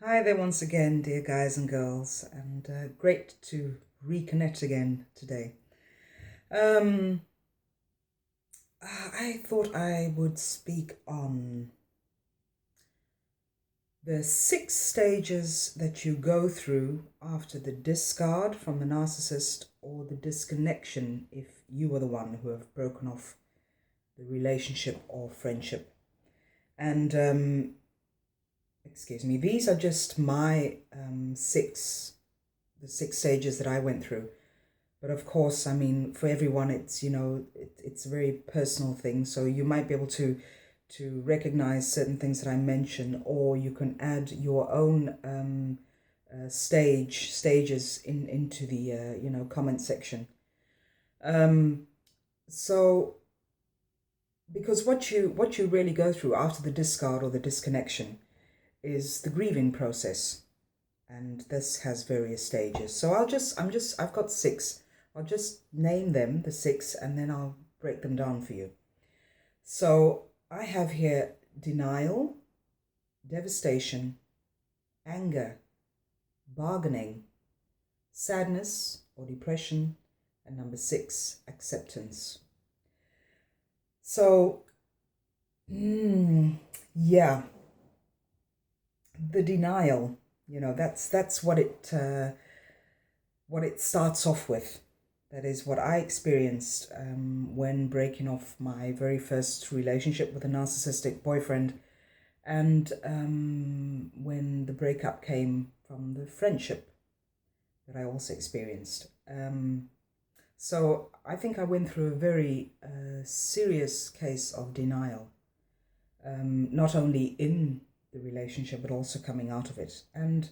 Hi there once again, dear guys and girls, and great to reconnect again today. Um, I thought I would speak on the 6 stages that you go through after the discard from the narcissist or the disconnection if you are the one who have broken off the relationship or friendship. And excuse me, these are just my the 6 stages that I went through. But of course, I mean, for everyone, it's a very personal thing. So you might be able to recognize certain things that I mention, or you can add your own stages into the comment section. Um, so because what you really go through after the discard or the disconnection is the grieving process, and this has various stages. So I've got six. I'll just name them, the six, and then I'll break them down for you. So I have here denial, devastation, anger, bargaining, sadness or depression, and number six, acceptance. So, yeah, the denial, that's what it starts off with. That is what I experienced when breaking off my very first relationship with a narcissistic boyfriend, and when the breakup came from the friendship that I also experienced. So I think I went through a very serious case of denial, not only in the relationship but also coming out of it. And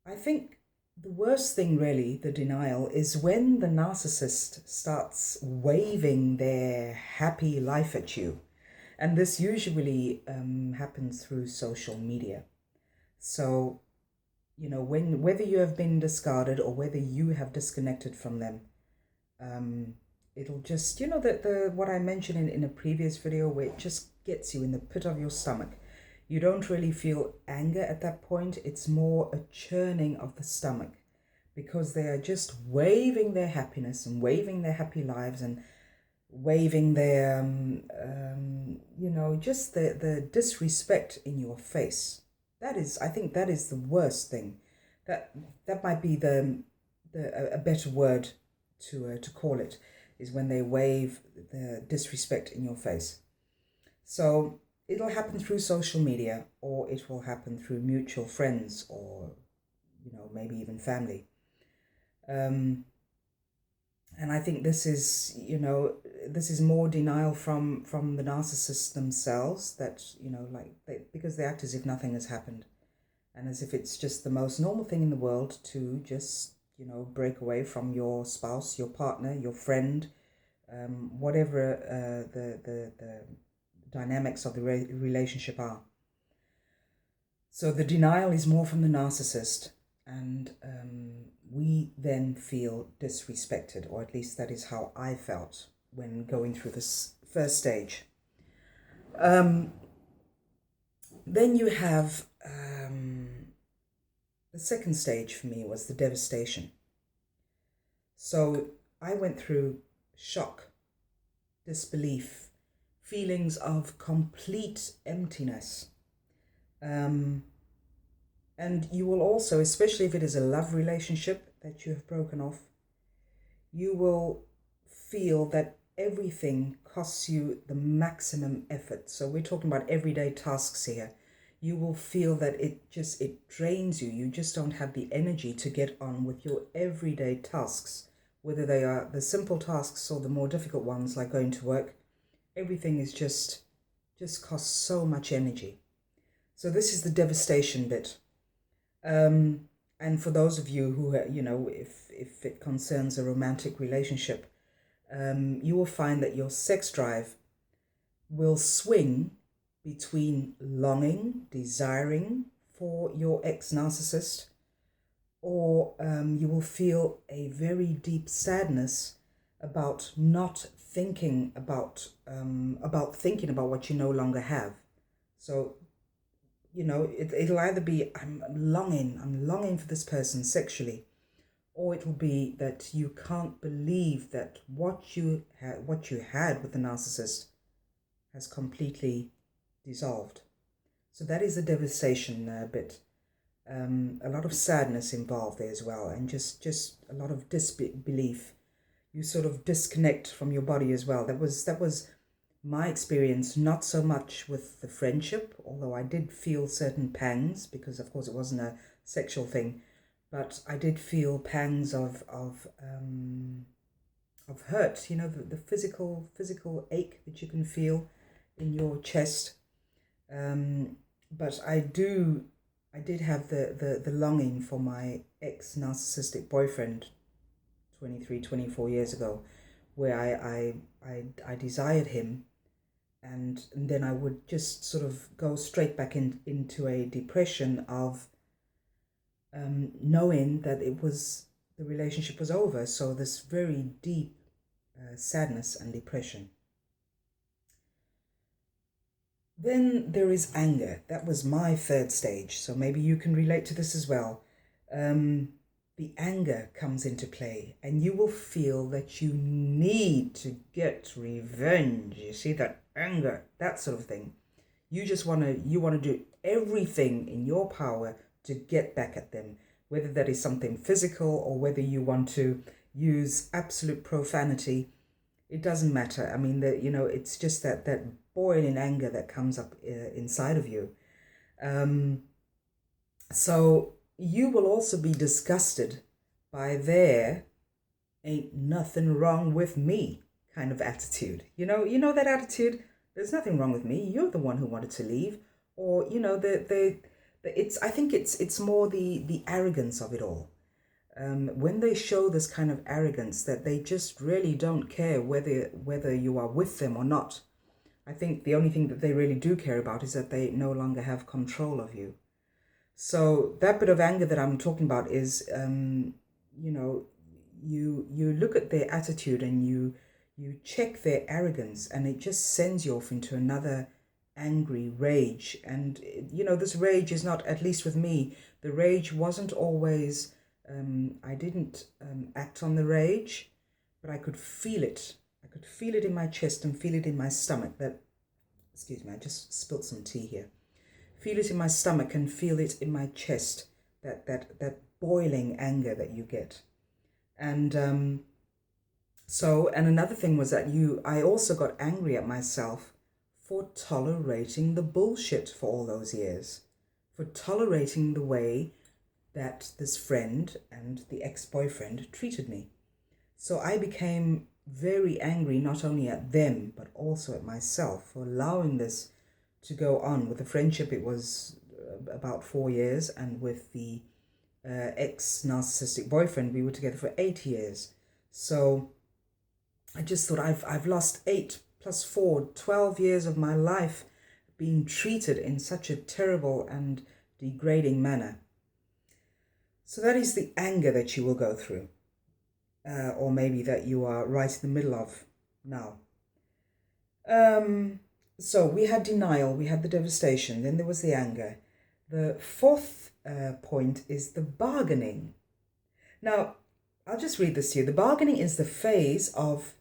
I think the worst thing, really, the denial, is when the narcissist starts waving their happy life at you. And this usually happens through social media. So, whether you have been discarded or whether you have disconnected from them, it'll just, the what I mentioned in a previous video, where it just gets you in the pit of your stomach. You don't really feel anger at that point. It's more a churning of the stomach, because they are just waving their happiness and waving their happy lives and waving their, just the disrespect in your face. I think that is the worst thing. That might be a better word to call it, is when they wave the disrespect in your face. So it'll happen through social media, or it will happen through mutual friends, or maybe even family. And I think this is more denial from the narcissists themselves, that because they act as if nothing has happened, and as if it's just the most normal thing in the world to just break away from your spouse, your partner, your friend, whatever the dynamics of the relationship are. So the denial is more from the narcissist, and we then feel disrespected, or at least that is how I felt when going through this first stage. Then you have the second stage for me was the devastation. So I went through shock, disbelief, feelings of complete emptiness. And you will also, especially if it is a love relationship that you have broken off, you will feel that everything costs you the maximum effort. So we're talking about everyday tasks here. You will feel that it drains you. You just don't have the energy to get on with your everyday tasks, whether they are the simple tasks or the more difficult ones like going to work. Everything is just costs so much energy. So this is the devastation bit. And for those of you who, if it concerns a romantic relationship, you will find that your sex drive will swing between longing, desiring for your ex-narcissist, or you will feel a very deep sadness about not thinking about thinking about what you no longer have. So it'll either be I'm longing for this person sexually, or it'll be that you can't believe that what you had with the narcissist has completely dissolved. So that is the devastation bit. A lot of sadness involved there as well, and just a lot of disbelief. You sort of disconnect from your body as well. That was my experience, not so much with the friendship, although I did feel certain pangs because, of course, it wasn't a sexual thing, but I did feel pangs of hurt. The physical ache that you can feel in your chest. But I did have the longing for my ex narcissistic boyfriend 23, 24 years ago, where I desired him, and then I would just sort of go straight back into a depression of knowing that the relationship was over. So this very deep sadness and depression. Then there is anger. That was my third stage. So maybe you can relate to this as well. The anger comes into play, and you will feel that you need to get revenge. You see, that anger, that sort of thing. You want to do everything in your power to get back at them, whether that is something physical or whether you want to use absolute profanity. It doesn't matter. I mean, it's just that boiling anger that comes up inside of you. So you will also be disgusted by their "ain't nothing wrong with me" kind of attitude. That attitude. There's nothing wrong with me. You're the one who wanted to leave, or I think it's more the arrogance of it all. When they show this kind of arrogance that they just really don't care whether you are with them or not. I think the only thing that they really do care about is that they no longer have control of you. So that bit of anger that I'm talking about is, you look at their attitude and you check their arrogance, and it just sends you off into another angry rage. And this rage is not, at least with me, the rage wasn't always. I didn't act on the rage, but I could feel it. I could feel it in my chest and feel it in my stomach. Excuse me, I just spilled some tea here. Feel it in my stomach and feel it in my chest. That boiling anger that you get. And and another thing was that I also got angry at myself for tolerating the bullshit for all those years, for tolerating the way that this friend and the ex-boyfriend treated me. So I became very angry, not only at them, but also at myself for allowing this to go on. With the friendship, it was about 4 years, and with the ex-narcissistic boyfriend, we were together for 8 years. So I just thought, I've lost 8 plus 4, 12 years of my life being treated in such a terrible and degrading manner. So that is the anger that you will go through, or maybe that you are right in the middle of now. So we had denial, we had the devastation, then there was the anger. The fourth point is the bargaining. Now, I'll just read this to you. The bargaining is the phase of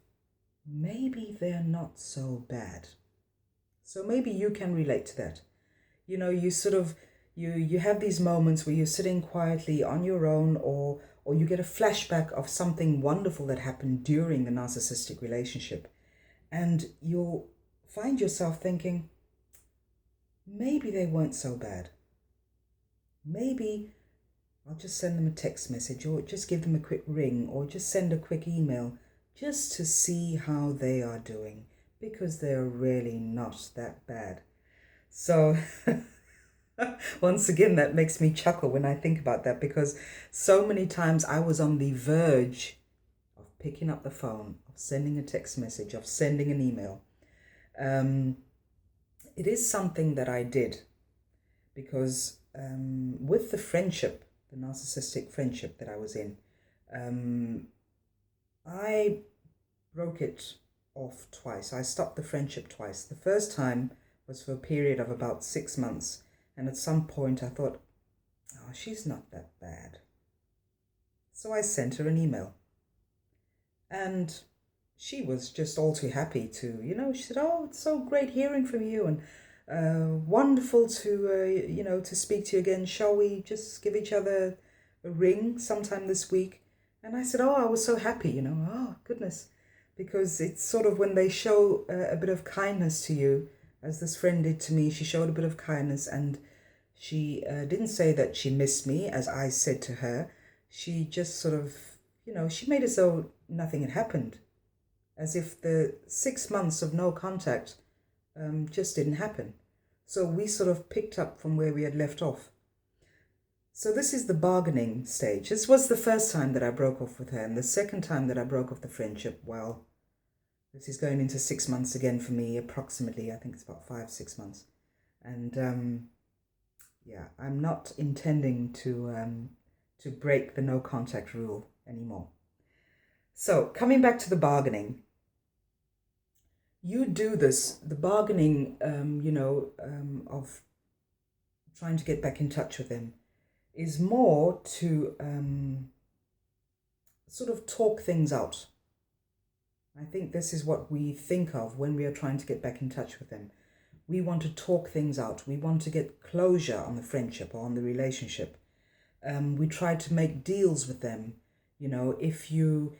maybe they're not so bad. So maybe you can relate to that. You sort of, you have these moments where you're sitting quietly on your own, or you get a flashback of something wonderful that happened during the narcissistic relationship, and you'll find yourself thinking, maybe they weren't so bad. Maybe I'll just send them a text message, or just give them a quick ring, or just send a quick email just to see how they are doing, because they're really not that bad. So once again, that makes me chuckle when I think about that, because so many times I was on the verge of picking up the phone, of sending a text message, of sending an email. It is something that I did because with the friendship, the narcissistic friendship that I was in, I broke it off twice. I stopped the friendship twice. The first time was for a period of about 6 months. And at some point I thought, oh, she's not that bad. So I sent her an email. And she was just all too happy to, she said, oh, it's so great hearing from you, and wonderful to speak to you again. Shall we just give each other a ring sometime this week? And I said, oh, I was so happy, oh, goodness. Because it's sort of when they show a bit of kindness to you, as this friend did to me. She showed a bit of kindness, and she didn't say that she missed me, as I said to her. She just sort of, she made as though nothing had happened, as if the 6 months of no contact just didn't happen. So we sort of picked up from where we had left off. So this is the bargaining stage. This was the first time that I broke off with her, and the second time that I broke off the friendship. Well, this is going into 6 months again for me, approximately. I think it's about 5-6 months. And yeah, I'm not intending to break the no contact rule anymore. So coming back to the bargaining, you do this, the bargaining, of trying to get back in touch with them, is more to sort of talk things out. I think this is what we think of when we are trying to get back in touch with them. We want to talk things out. We want to get closure on the friendship or on the relationship. We try to make deals with them. If you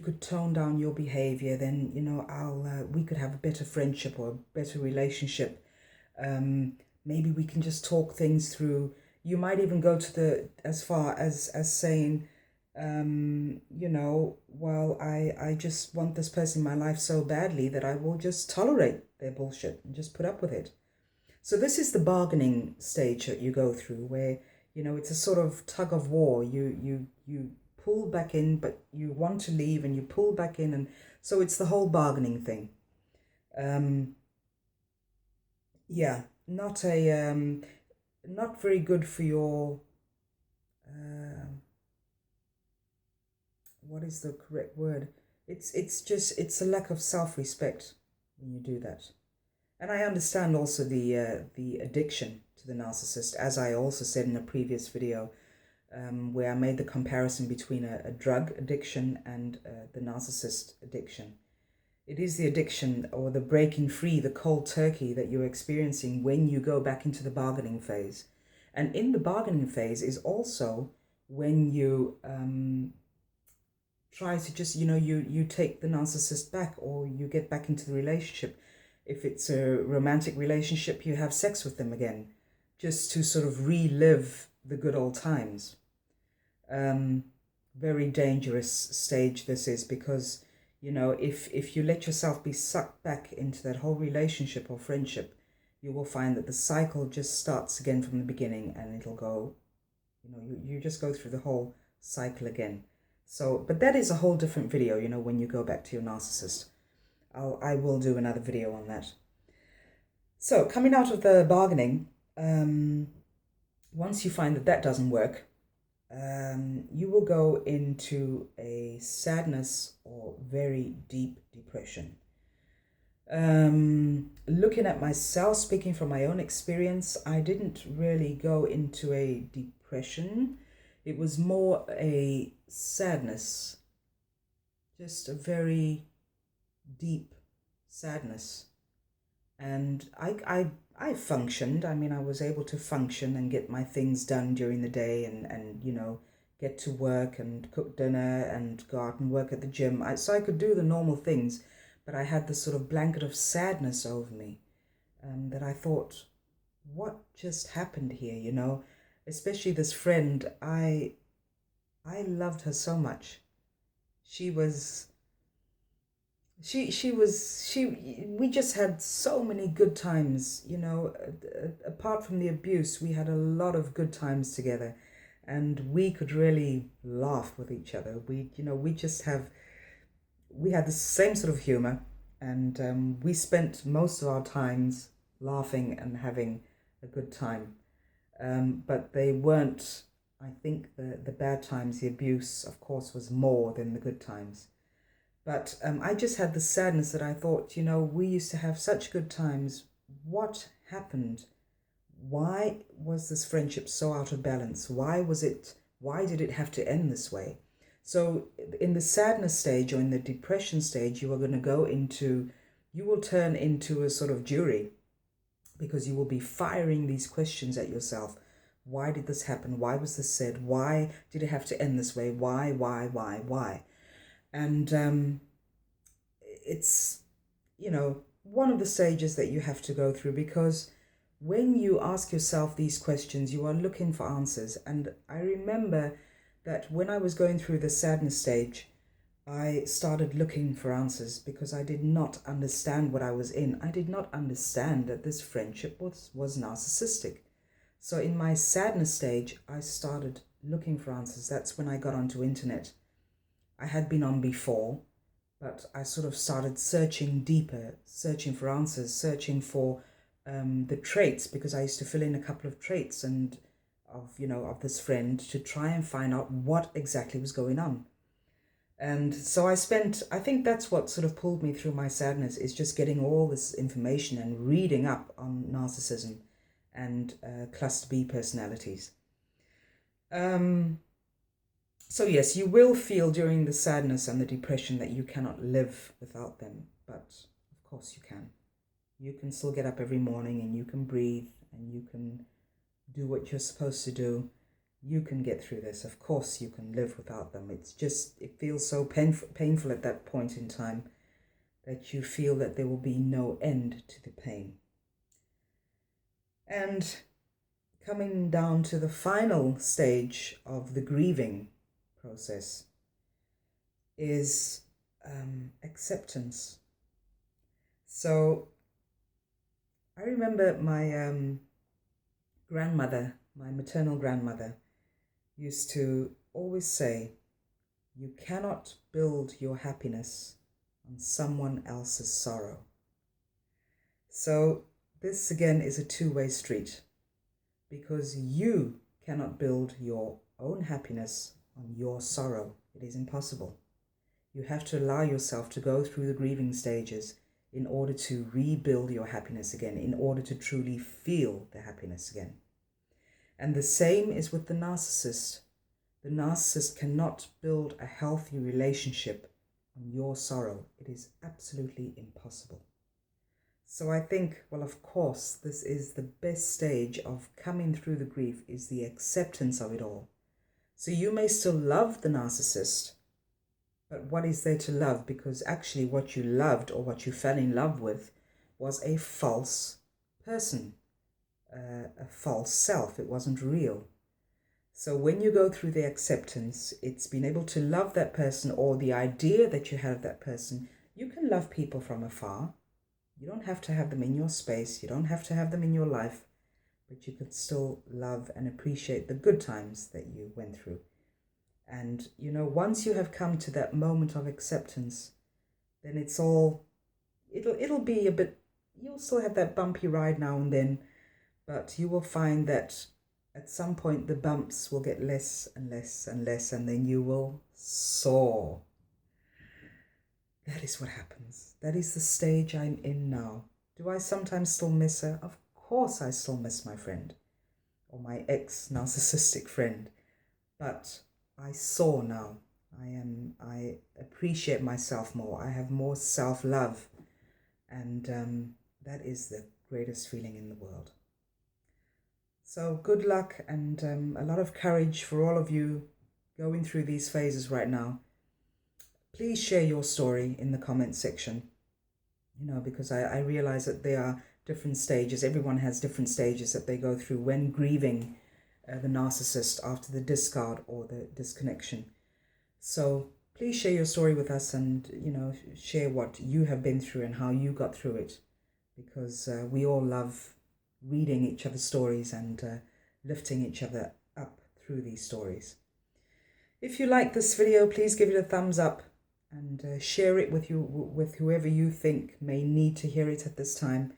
could tone down your behavior, then we could have a better friendship or a better relationship. Maybe we can just talk things through. You might even go to as far as saying, well, I just want this person in my life so badly that I will just tolerate their bullshit and just put up with it. So this is the bargaining stage that you go through, where it's a sort of tug of war. You pull back in, but you want to leave, and you pull back in, and so it's the whole bargaining thing. Not very good for your what is the correct word? It's a lack of self-respect when you do that. And I understand also the addiction to the narcissist, as I also said in a previous video, where I made the comparison between a drug addiction and the narcissist addiction. It is the addiction, or the breaking free, the cold turkey that you're experiencing when you go back into the bargaining phase. And in the bargaining phase is also when you try to just, you take the narcissist back, or you get back into the relationship. If it's a romantic relationship, you have sex with them again, just to sort of relive the good old times. Very dangerous stage this is, because if you let yourself be sucked back into that whole relationship or friendship, you will find that the cycle just starts again from the beginning, and it'll go, you just go through the whole cycle again. So, but that is a whole different video, when you go back to your narcissist. I will do another video on that. So coming out of the bargaining, once you find that doesn't work, you will go into a sadness or very deep depression. Looking at myself, speaking from my own experience, I didn't really go into a depression. It was more a sadness, just a very deep sadness. And I functioned. I mean, I was able to function and get my things done during the day, and get to work and cook dinner and go out and work at the gym. So I could do the normal things, but I had this sort of blanket of sadness over me, that I thought, what just happened here, Especially this friend, I loved her so much. We just had so many good times, apart from the abuse. We had a lot of good times together, and we could really laugh with each other. We had the same sort of humor, and we spent most of our times laughing and having a good time. But they weren't, I think the bad times, the abuse, of course, was more than the good times. But I just had the sadness that I thought, we used to have such good times. What happened? why was this friendship so out of balance? Why did it have to end this way? So in the sadness stage or in the depression stage, you will turn into a sort of jury, because you will be firing these questions at yourself. Why did this happen? Why was this said? Why did it have to end this way? Why? And it's, one of the stages that you have to go through, because when you ask yourself these questions, you are looking for answers. And I remember that when I was going through the sadness stage, I started looking for answers because I did not understand what I was in. I did not understand that this friendship was narcissistic. So in my sadness stage, I started looking for answers. That's when I got onto internet. I had been on before, but I sort of started searching deeper, searching for answers, searching for the traits, because I used to fill in a couple of traits of this friend to try and find out what exactly was going on. And so I think that's what sort of pulled me through my sadness, is just getting all this information and reading up on narcissism and cluster B personalities. So yes, you will feel during the sadness and the depression that you cannot live without them, but of course you can. You can still get up every morning and you can breathe and you can do what you're supposed to do. You can get through this. Of course you can live without them. It feels so painful at that point in time that you feel that there will be no end to the pain. And coming down to the final stage of the grieving process is acceptance. So I remember my grandmother, my maternal grandmother, used to always say, you cannot build your happiness on someone else's sorrow. So this again is a two-way street, because you cannot build your own happiness on your sorrow. It is impossible. You have to allow yourself to go through the grieving stages in order to rebuild your happiness again, in order to truly feel the happiness again. And the same is with the narcissist. The narcissist cannot build a healthy relationship on your sorrow. It is absolutely impossible. So I think, well, of course, this is the best stage of coming through the grief, is the acceptance of it all. So you may still love the narcissist, but what is there to love? Because actually what you loved or what you fell in love with was a false person, a false self. It wasn't real. So when you go through the acceptance, it's being able to love that person, or the idea that you have of that person. You can love people from afar. You don't have to have them in your space. You don't have to have them in your life, but you can still love and appreciate the good times that you went through. And, once you have come to that moment of acceptance, then it'll be a bit, you'll still have that bumpy ride now and then, but you will find that at some point the bumps will get less and less and less, and then you will soar. That is what happens. That is the stage I'm in now. Do I sometimes still miss her? Of course I still miss my friend, or my ex-narcissistic friend, but I soar now. I appreciate myself more. I have more self-love, and that is the greatest feeling in the world. So good luck and a lot of courage for all of you going through these phases right now. Please share your story in the comment section, because I realize that there are different stages. Everyone has different stages that they go through when grieving the narcissist after the discard or the disconnection. So please share your story with us and, share what you have been through and how you got through it, because we all love reading each other's stories and lifting each other up through these stories. If you like this video, please give it a thumbs up and share it with whoever you think may need to hear it at this time.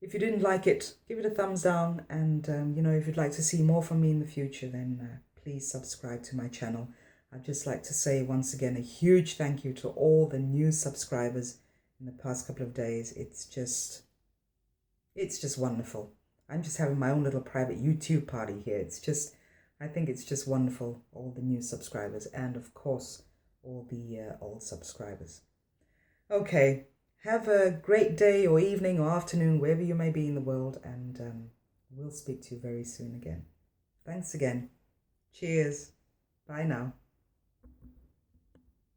If you didn't like it, give it a thumbs down, and if you'd like to see more from me in the future, then please subscribe to my channel. I'd just like to say once again a huge thank you to all the new subscribers in the past couple of days. It's just wonderful. I'm just having my own little private YouTube party here. I think it's just wonderful, all the new subscribers, and of course, all the old subscribers. Okay, have a great day or evening or afternoon, wherever you may be in the world, and we'll speak to you very soon again. Thanks again. Cheers. Bye now.